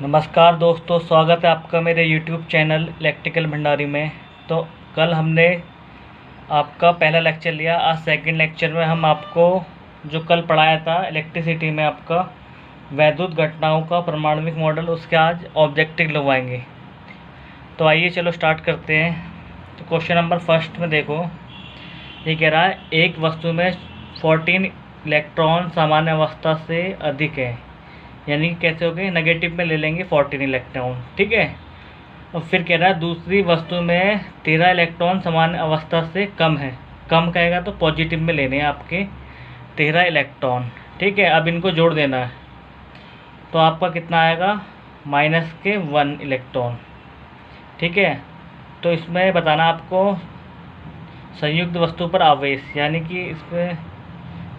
नमस्कार दोस्तों, स्वागत है आपका मेरे YouTube चैनल इलेक्ट्रिकल भंडारी में। तो कल हमने आपका पहला लेक्चर लिया। आज सेकंड लेक्चर में हम आपको जो कल पढ़ाया था इलेक्ट्रिसिटी में आपका वैद्युत घटनाओं का परमाणुविक मॉडल, उसके आज ऑब्जेक्टिव लगवाएंगे। तो आइए चलो स्टार्ट करते हैं। तो क्वेश्चन नंबर फर्स्ट में देखो, ये कह रहा है एक वस्तु में 14 इलेक्ट्रॉन सामान्य अवस्था से अधिक है, यानी कि कैसे हो गए, नेगेटिव में ले लेंगे 14 इलेक्ट्रॉन, ठीक है। और फिर कह रहा है दूसरी वस्तु में 13 इलेक्ट्रॉन सामान्य अवस्था से कम है। कम कहेगा तो पॉजिटिव में लेने हैं आपके 13 इलेक्ट्रॉन, ठीक है। अब इनको जोड़ देना है तो आपका कितना आएगा, -1 इलेक्ट्रॉन, ठीक है। तो इसमें बताना आपको संयुक्त वस्तु पर आवेश, यानी कि इसमें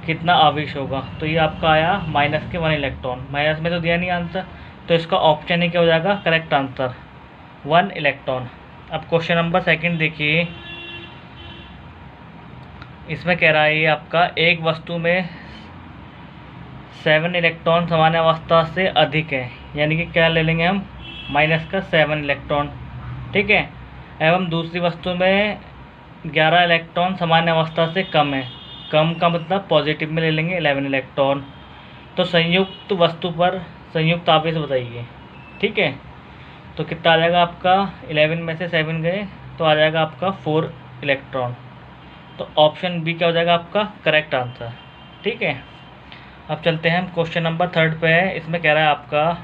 कितना आवेश होगा। तो ये आपका आया -1 इलेक्ट्रॉन। माइनस में तो दिया नहीं आंसर, तो इसका ऑप्शन ही क्या हो जाएगा, करेक्ट आंसर 1 इलेक्ट्रॉन। अब क्वेश्चन नंबर सेकंड देखिए, इसमें कह रहा है ये आपका एक वस्तु में 7 इलेक्ट्रॉन सामान्य अवस्था से अधिक है, यानी कि क्या ले लेंगे हम, -7 इलेक्ट्रॉन, ठीक है। एवं दूसरी वस्तु में 11 इलेक्ट्रॉन सामान्य अवस्था से कम है। कम का मतलब पॉजिटिव में ले लेंगे 11 इलेक्ट्रॉन। तो संयुक्त वस्तु पर संयुक्त आवेश बताइए, ठीक है। तो कितना आ जाएगा आपका, 11 में से 7 गए तो आ जाएगा आपका 4 इलेक्ट्रॉन। तो ऑप्शन बी क्या हो जाएगा आपका करेक्ट आंसर, ठीक है। अब चलते हैं हम क्वेश्चन नंबर थर्ड पे है। इसमें कह रहा है आपका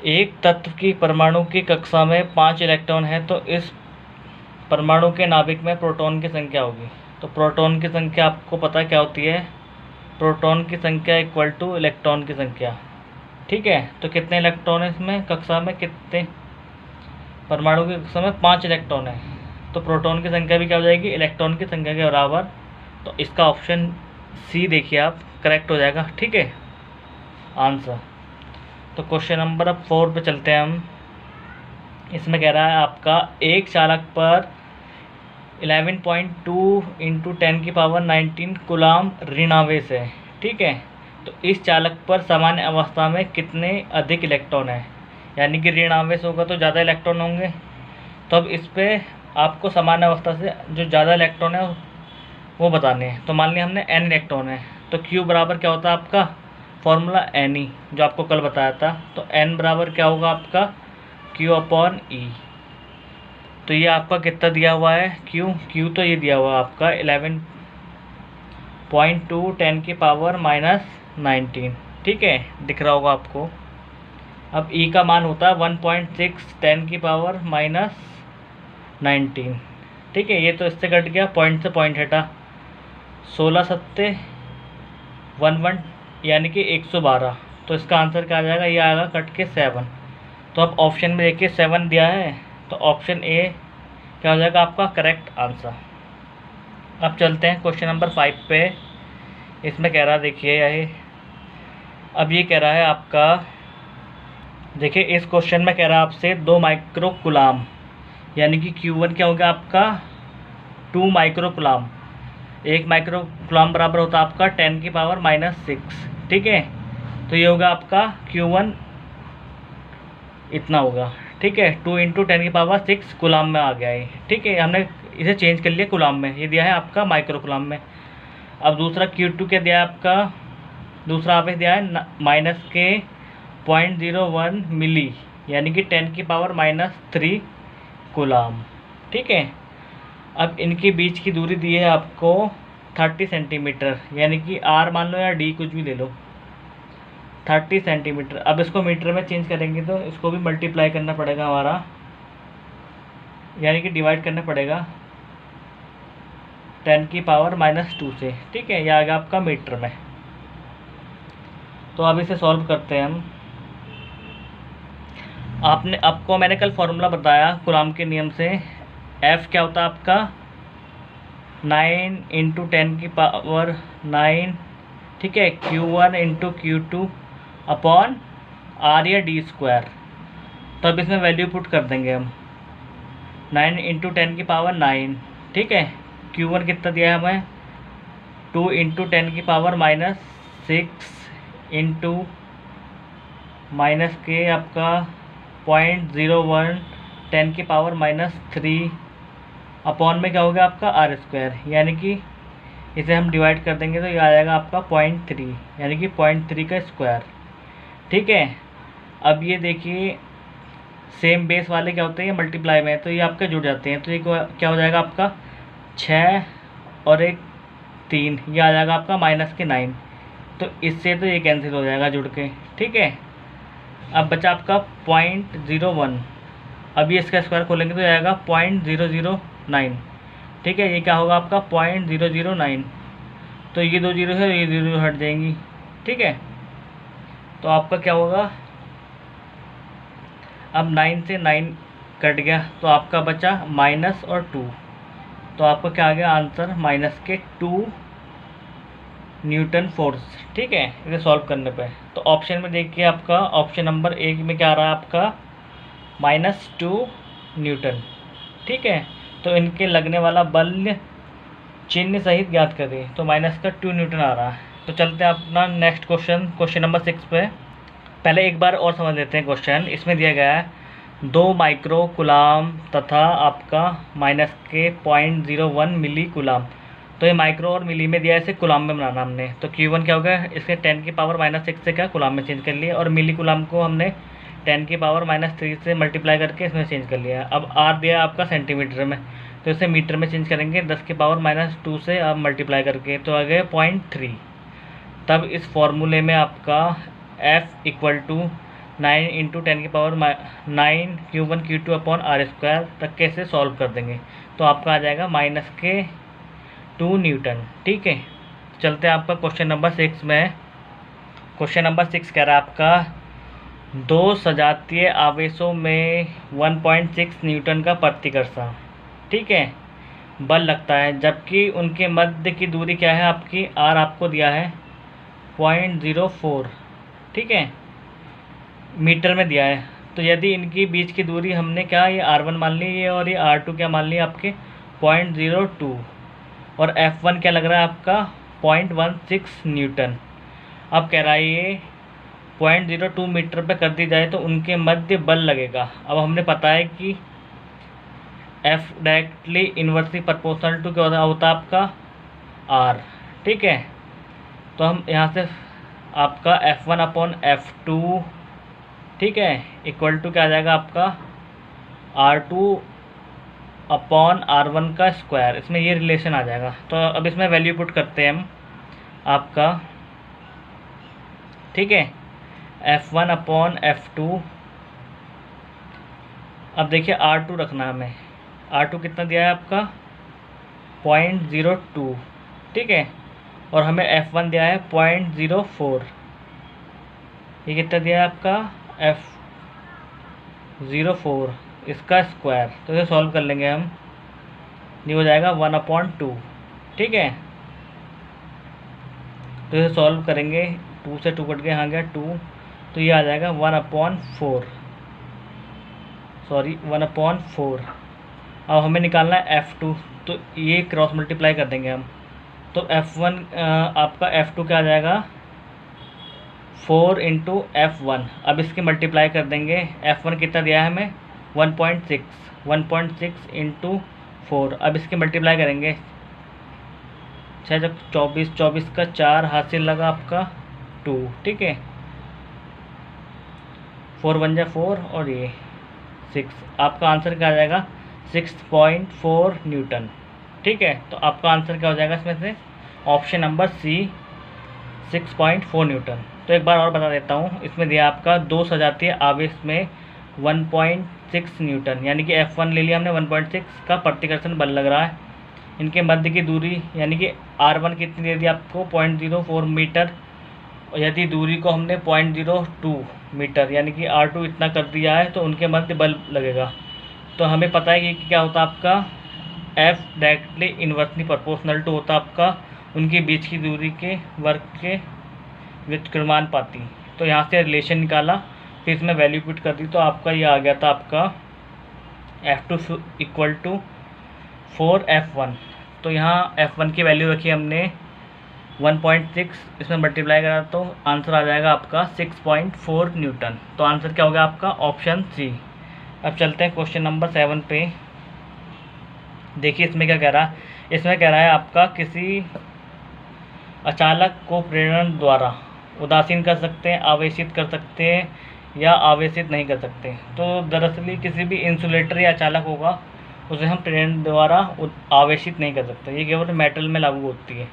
एक तत्व की परमाणु की कक्षा में 5 इलेक्ट्रॉन है, तो इस परमाणु के नाभिक में प्रोटॉन की संख्या होगी। तो प्रोटॉन की संख्या आपको पता क्या होती है, प्रोटॉन की संख्या इक्वल टू इलेक्ट्रॉन की संख्या, ठीक है। तो कितने इलेक्ट्रॉन है इसमें कक्षा में, कितने परमाणु की कक्षा में 5 इलेक्ट्रॉन है, तो प्रोटॉन की संख्या भी क्या हो जाएगी, इलेक्ट्रॉन की संख्या के बराबर। तो इसका ऑप्शन सी देखिए आप, करेक्ट हो जाएगा, ठीक है आंसर। तो क्वेश्चन नंबर अब 4 पे चलते हैं हम। इसमें कह रहा है आपका एक चालक पर 11.2 × 10⁻19 कूलाम ऋणावेश है, ठीक है। तो इस चालक पर सामान्य अवस्था में कितने अधिक इलेक्ट्रॉन है, यानी कि ऋणावेश होगा तो ज़्यादा इलेक्ट्रॉन होंगे। तो अब इस पर आपको सामान्य अवस्था से जो ज़्यादा इलेक्ट्रॉन है वो बताने हैं। तो मान लिया हमने n इलेक्ट्रॉन है, तो Q बराबर क्या होता है आपका, फॉर्मूला Ne जो आपको कल बताया था। तो n बराबर क्या होगा आपका, Q/E। तो ये आपका कितना दिया हुआ है, Q तो ये दिया हुआ है आपका 11.2 10⁻−19, ठीक है, दिख रहा होगा आपको। अब E का मान होता है 1.6 10⁻−19, ठीक है। ये तो इससे कट गया, पॉइंट से पॉइंट हटा, 16 सत्ते 11, यानी कि 112। तो इसका आंसर क्या आ जाएगा, ये आएगा कट के 7। तो अब ऑप्शन में देखिए 7 दिया है, तो ऑप्शन ए क्या हो जाएगा आपका करेक्ट आंसर। अब चलते हैं क्वेश्चन नंबर 5 पे। इसमें कह रहा है देखिए ये, अब ये कह रहा है आपका, देखिए इस क्वेश्चन में कह रहा है आपसे 2 माइक्रो कूलाम, यानी कि Q1 क्या होगा आपका 2 माइक्रो कूलाम। 1 माइक्रो कूलाम बराबर होता है आपका 10⁻⁻6, ठीक है। तो ये होगा आपका Q1 इतना होगा, ठीक है। 2 × 10⁻6 कूलाम में आ गया है, ठीक है। हमने इसे चेंज कर लिया कूलाम में, ये दिया है आपका माइक्रो कूलाम में। अब दूसरा Q2 क्या दिया है आपका, दूसरा आवेश दिया है -0.01 मिली, यानी कि 10⁻³ कूलाम, ठीक है। अब इनके बीच की दूरी दी है आपको 30 सेंटीमीटर, यानी कि R मान लो या D कुछ भी ले लो, 30 सेंटीमीटर। अब इसको मीटर में चेंज करेंगे तो इसको भी मल्टीप्लाई करना पड़ेगा हमारा, यानी कि डिवाइड करना पड़ेगा 10⁻² से, ठीक है। यह आ गया आपका मीटर में। तो अब इसे सॉल्व करते हैं हम। आपको मैंने कल फॉर्मूला बताया कूलाम के नियम से, F क्या होता है आपका 9 × 10⁹, ठीक है, Q1 × Q2 अपॉन R या D²। तो अब इसमें वैल्यू पुट कर देंगे हम, 9 × 10⁹, ठीक है। Q1 कितना दिया है हमें, 2 × 10⁻⁻6 × माइनस के आपका 0.01 10⁻³ अपॉन में क्या हो गया आपका r², यानी कि इसे हम डिवाइड कर देंगे तो ये आ जाएगा आपका 0.3, यानी कि 0.3 का स्क्वायर। ठीक है, अब ये देखिए सेम बेस वाले क्या होते हैं, ये मल्टीप्लाई में, तो ये आपके जुड़ जाते हैं, तो ये क्या हो जाएगा आपका 6 और 1 3, ये आ जाएगा आपका -9। तो इससे तो ये कैंसिल हो जाएगा जुड़ के। ठीक है, अब बचा आपका 0.01, अब ये इसका स्क्वायर खोलेंगे तो आएगा 0.009। ठीक है, ये क्या होगा आपका 0.009, तो ये 2 जीरो है, ये 0 हट जाएंगी। ठीक है, तो आपका क्या होगा, अब 9 से 9 कट गया तो आपका बचा माइनस और 2, तो आपका क्या आ गया आंसर -2 न्यूटन फोर्स। ठीक है, इसे सॉल्व करने पे तो ऑप्शन में देखिए आपका ऑप्शन नंबर 1 में क्या आ रहा है आपका -2 न्यूटन। ठीक है, तो इनके लगने वाला बल चिन्ह सहित ज्ञात करें, तो -2 न्यूटन आ रहा है। तो चलते हैं अपना नेक्स्ट क्वेश्चन नंबर 6 पे। पहले एक बार और समझ लेते हैं क्वेश्चन। इसमें दिया गया है 2 माइक्रो कूलाम तथा आपका -0.01 मिली कूलाम। तो ये माइक्रो और मिली में दिया है, इसे कूलाम में बनाना हमने, तो Q1 क्या हो गया, इसके 10⁻⁻6 से क्या कूलाम में चेंज कर लिया, और मिली कूलाम को हमने 10⁻³ से मल्टीप्लाई करके इसमें चेंज कर लिया। अब R दिया है आपका सेंटीमीटर में, तो इसे मीटर में चेंज करेंगे 10⁻² से आप मल्टीप्लाई करके, तो आ गए 0.3। तब इस फॉर्मूले में आपका F = 9 × 10⁻9 Q1 Q2 upon r² तक कैसे सॉल्व कर देंगे, तो आपका आ जाएगा -2 न्यूटन। ठीक है, चलते हैं आपका क्वेश्चन नंबर 6 में। क्वेश्चन नंबर 6 कह रहा है आपका 2 सजातीय आवेशों में 1.6 न्यूटन का प्रतिकर्षण, ठीक है, बल लगता है, जबकि उनके मध्य की दूरी क्या है आपकी, r आपको दिया है 0.04, ठीक है, मीटर में दिया है। तो यदि इनकी बीच की दूरी हमने क्या, ये r1 मान ली है और ये r2 क्या मान लिया आपके 0.02, और F1 क्या लग रहा है आपका 0.16 न्यूटन। अब कह रहा है ये 0.02 मीटर पे कर दी जाए तो उनके मध्य बल लगेगा। अब हमने पता है कि F directly inversely proportional to क्या होता है आपका R, ठीक है, तो हम यहाँ से आपका F1/F2, ठीक है, इक्वल टू क्या आ जाएगा आपका R2/R1 का स्क्वायर, इसमें ये रिलेशन आ जाएगा। तो अब इसमें वैल्यू पुट करते हैं हम आपका, ठीक है, F1/F2। अब देखिए R2 रखना है हमें, R2 कितना दिया है आपका 0.02, ठीक है, और हमें F1 दिया है 0.04, ये कितना दिया है आपका F04, इसका स्क्वायर, तो इसे सॉल्व कर लेंगे हम, ये हो जाएगा 1/2, ठीक है, तो इसे सॉल्व करेंगे, 2 से 2 कट गया, यहाँ गया 2, तो ये आ जाएगा 1/4। अब हमें निकालना है F2, तो ये क्रॉस मल्टीप्लाई कर देंगे हम, तो F1 आपका F2 क्या आ जाएगा 4 × F1। अब इसके मल्टीप्लाई कर देंगे, F1 कितना दिया है हमें 1.6 × 4, अब इसके मल्टीप्लाई करेंगे 6 जब 24, 24 का 4 हासिल लगा आपका 2, ठीक है, 4 × 1 = 4 और ये 6, आपका आंसर क्या आ जाएगा 6.4 न्यूटन, ठीक है। तो आपका आंसर क्या हो जाएगा इसमें से, ऑप्शन नंबर C 6.4 न्यूटन। तो एक बार और बता देता हूँ, इसमें दिया आपका 2 सजातीय आवेश में 1.6 न्यूटन, यानी कि F1 ले लिया हमने, 1.6 का प्रतिकर्षण बल लग रहा है। इनके मध्य की दूरी यानी कि R1 कितनी दे दी आपको 0.04 मीटर, और यदि दूरी को हमने 0.02 मीटर यानी कि R2 इतना कर दिया है, तो उनके मध्य बल लगेगा। तो हमें पता है कि क्या होता है आपका F directly inversely proportional to होता है आपका उनके बीच की दूरी के वर्ग के व्युत्क्रमानुपाती। तो यहाँ से रिलेशन निकाला, फिर इसमें वैल्यू पुट कर दी, तो आपका ये आ गया था आपका F2 = 4 F1। तो यहाँ F1 की वैल्यू रखी हमने 1.6 इसमें मल्टीप्लाई करा तो आंसर आ जाएगा आपका 6.4 न्यूटन। तो आंसर क्या हो गया आपका ऑप्शन सी। अब चलते हैं क्वेश्चन नंबर 7 पे। देखिए इसमें क्या कह रहा है, इसमें कह रहा है आपका किसी अचालक को प्रेरण द्वारा उदासीन कर सकते हैं, आवेशित कर सकते हैं या आवेशित नहीं कर सकते। तो दरअसल किसी भी इंसुलेटर या अचालक होगा उसे हम प्रेरण द्वारा आवेशित नहीं कर सकते, ये केवल मेटल में लागू होती है,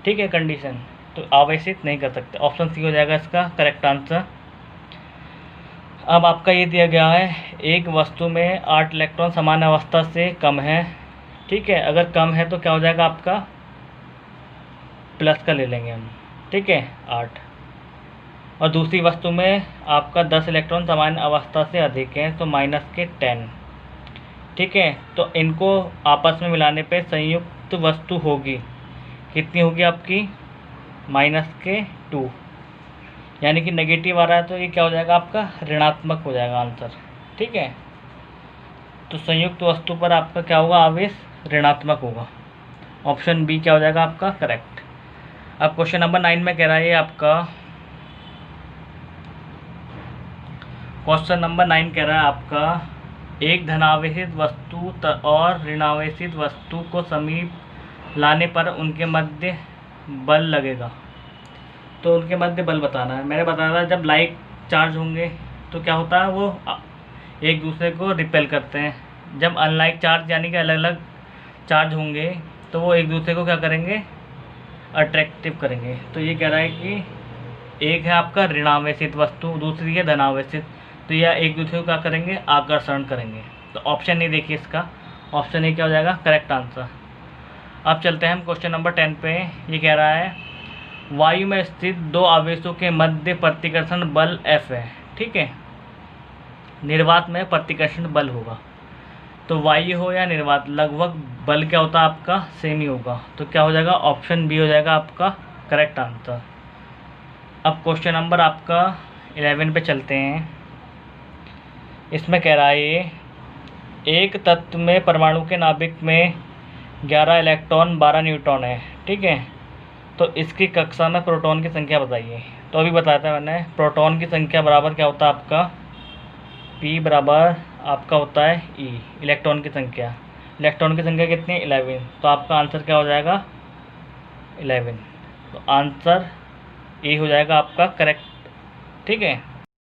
ठीक है कंडीशन। तो आवेशित नहीं कर सकते, ऑप्शन सी हो जाएगा इसका करेक्ट आंसर। अब आपका ये दिया गया है, एक वस्तु में 8 इलेक्ट्रॉन समान अवस्था से कम है, ठीक है। अगर कम है तो क्या हो जाएगा आपका प्लस का ले लेंगे हम, ठीक है 8। और दूसरी वस्तु में आपका 10 इलेक्ट्रॉन समान अवस्था से अधिक है तो माइनस के 10, ठीक है। तो इनको आपस में मिलाने पे संयुक्त वस्तु होगी, कितनी होगी आपकी माइनस के 2, यानी कि नेगेटिव आ रहा है तो ये क्या हो जाएगा आपका ऋणात्मक हो जाएगा आंसर, ठीक है। तो संयुक्त वस्तु पर आपका क्या होगा आवेश ऋणात्मक होगा, ऑप्शन बी क्या हो जाएगा आपका करेक्ट। अब क्वेश्चन नंबर 9 में कह रहा है ये आपका क्वेश्चन नंबर 9 कह रहा है आपका एक धनावेशित वस्तु और ऋणावेशित वस्तु को समीप लाने पर उनके मध्य बल लगेगा। तो उनके मध्य बल बताना है। मैंने बताया था जब लाइक चार्ज होंगे तो क्या होता है वो एक दूसरे को रिपेल करते हैं। जब अनलाइक चार्ज यानी कि अलग अलग चार्ज होंगे तो वो एक दूसरे को क्या करेंगे अट्रैक्टिव करेंगे। तो ये कह रहा है कि एक है आपका ऋणावेशित वस्तु, दूसरी है धनावेशित, तो यह एक दूसरे को क्या करेंगे आकर्षण करेंगे। तो ऑप्शन ए देखिए इसका, ऑप्शन ए क्या हो जाएगा करेक्ट आंसर। अब चलते हैं हम क्वेश्चन नंबर 10 पे। ये कह रहा है वायु में स्थित दो आवेशों के मध्य प्रतिकर्षण बल F है, ठीक है। निर्वात में प्रतिकर्षण बल होगा, तो वायु हो या निर्वात लगभग बल क्या होता है आपका सेम ही होगा। तो क्या हो जाएगा ऑप्शन बी हो जाएगा आपका करेक्ट आंसर। अब क्वेश्चन नंबर आपका 11 पे चलते हैं। इसमें कह रहा है ये एक तत्व में परमाणु के नाभिक में 11 इलेक्ट्रॉन 12 न्यूट्रॉन है, ठीक है। तो इसकी कक्षा में प्रोटॉन की संख्या बताइए। तो अभी बताया था मैंने प्रोटॉन की संख्या बराबर क्या होता है आपका P बराबर आपका होता है E इलेक्ट्रॉन की संख्या। इलेक्ट्रॉन की संख्या कितनी 11, तो आपका आंसर क्या हो जाएगा 11। तो आंसर ए हो जाएगा आपका करेक्ट, ठीक है।